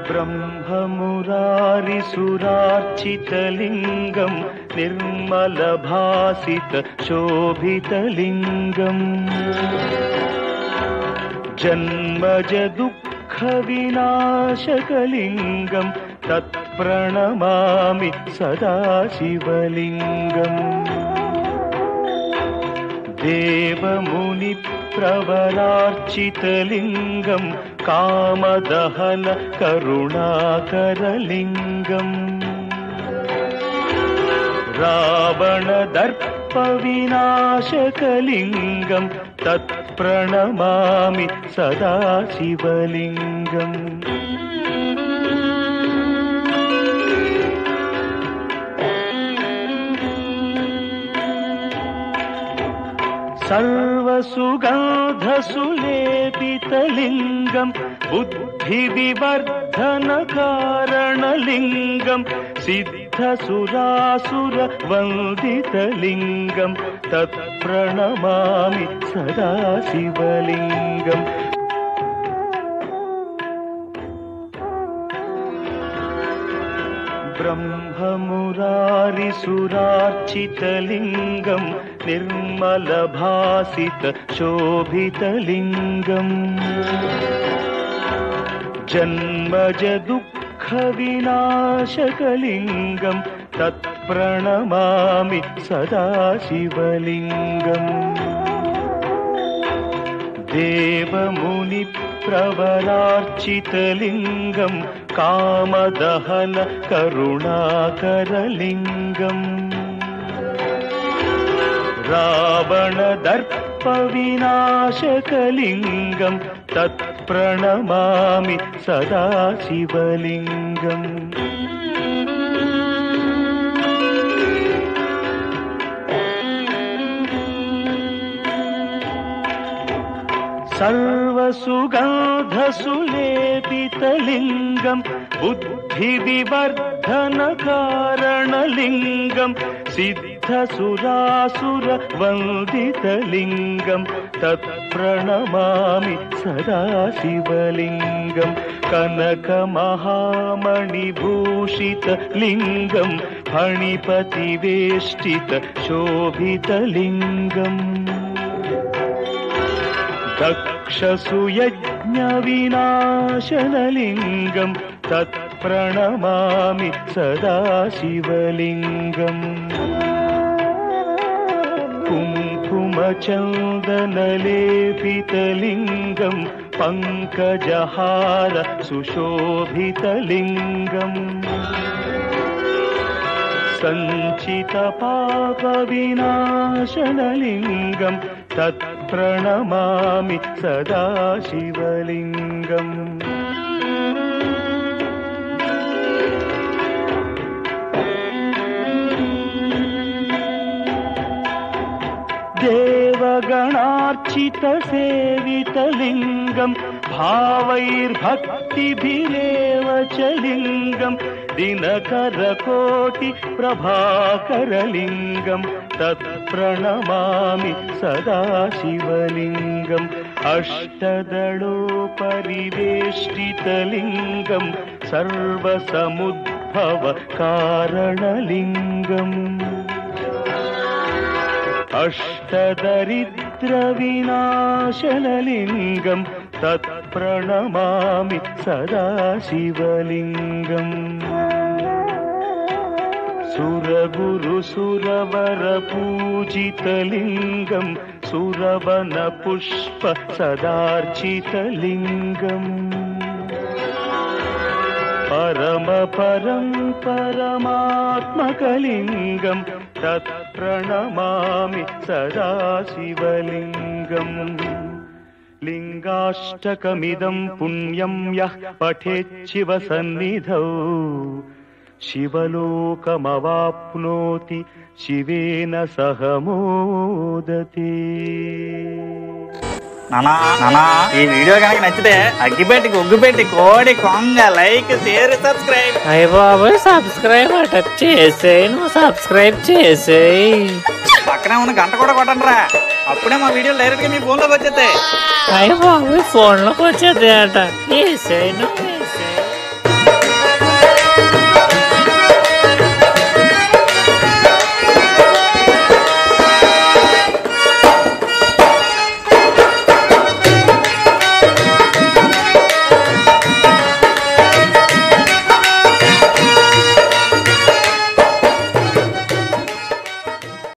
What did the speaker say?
ब्रह्ममुरारिसुरार्चितलिङ्गं निर्मलभासितशोभितलिङ्गम् जन्मजदुःखविनाशकलिङ्गं तत्प्रणमामि सदा शिवलिङ्गम् देवमुनिप्रवरार्चितलिङ्गं कामदहन करुणाकरलिङ्गम् रावणदर्पविनाशकलिङ्गं तत्प्रणमामि सदा शिवलिङ्गम् सर्वसुगन्धसुलेपितलिङ्गं बुद्धिविवर्धनकारणलिङ्गं सिद्धसुरासुरवन्दितलिङ्गं तत्प्रणमामि सदा शिवलिङ्गम् ब्रह्ममुरारिसुरार्चितलिङ्गं निर्मलभासितशोभितलिङ्गम् जन्मजदुःखविनाशकलिङ्गं तत्प्रणमामि सदा शिवलिङ्गम् देवमुनिप्रवरार्चितलिङ्गं कामदहन करुणाकरलिङ्गम् रावणदर्पविनाशकलिङ्गं तत्प्रणमामि सदा शिवलिङ्गम् सर्वसुगन्धसुलेपितलिङ्गं बुद्धिविवर्धनकारणलिङ्गं सिद्धसुरासुरवन्दितलिङ्गं तत्प्रणमामि सदा शिवलिङ्गम् कनकमहामणिभूषितलिङ्गं फणिपतिवेष्टितशोभितलिङ्गम् दक्षसुयज्ञविनाशनलिङ्गं तत्प्रणमामि सदा शिवलिङ्गम् कुङ्कुमचन्दनलेपितलिङ्गं पङ्कजहार सुशोभितलिङ्गम् सञ्चितपापविनाशनलिङ्गं तत्प्रणमामि सदा शिवलिङ्गम् देवगणार्चितसेवितलिङ्गं भावैर्भक्तिभिरेव च लिङ्गं दिनकरकोटिप्रभाकरलिङ्गं तत्प्रणमामि सदा शिवलिङ्गम् अष्टदलोपरिवेष्टितलिङ्गं सर्वसमुद्भवकारणलिङ्गम् अष्टदरिद्रविनाशनलिङ्गं तत्प्रणमामि सदा शिवलिङ्गम् सुरगुरुसुरवरपूजितलिङ्गं सुरवनपुष्प सदार्चितलिङ्गम् परमपरं परमात्मकलिङ्गं तत्प्रणमामि सदा शिवलिङ्गम् लिङ्गाष्टकमिदं पुण्यं यः पठेच्छिवसन्निधौ शिवलोकमवाप्नोति शिवेन सह मोदते। నానా ఈ వీడియో కనుక నచ్చితే అగ్గిపెట్టి గుగ్గిపెట్టి కోడి కొంగ లైక్ షేర్ సబ్స్క్రైబ్. అయ్య బాబోయ్ సబ్స్క్రైబ్ అట చేసేయి, నువ్వు సబ్స్క్రైబ్ చేసేయి. పక్కనే ఉన్న గంట కూడా కొట్టండి రా, అప్పుడే మా వీడియోలు డైరెక్ట్ గా మీ ఫోన్ లోకి వచ్చేస్తాయి. అయ్య బాబోయ్ ఫోన్ లోకి వచ్చేది అట చేసేయి నువ్వు.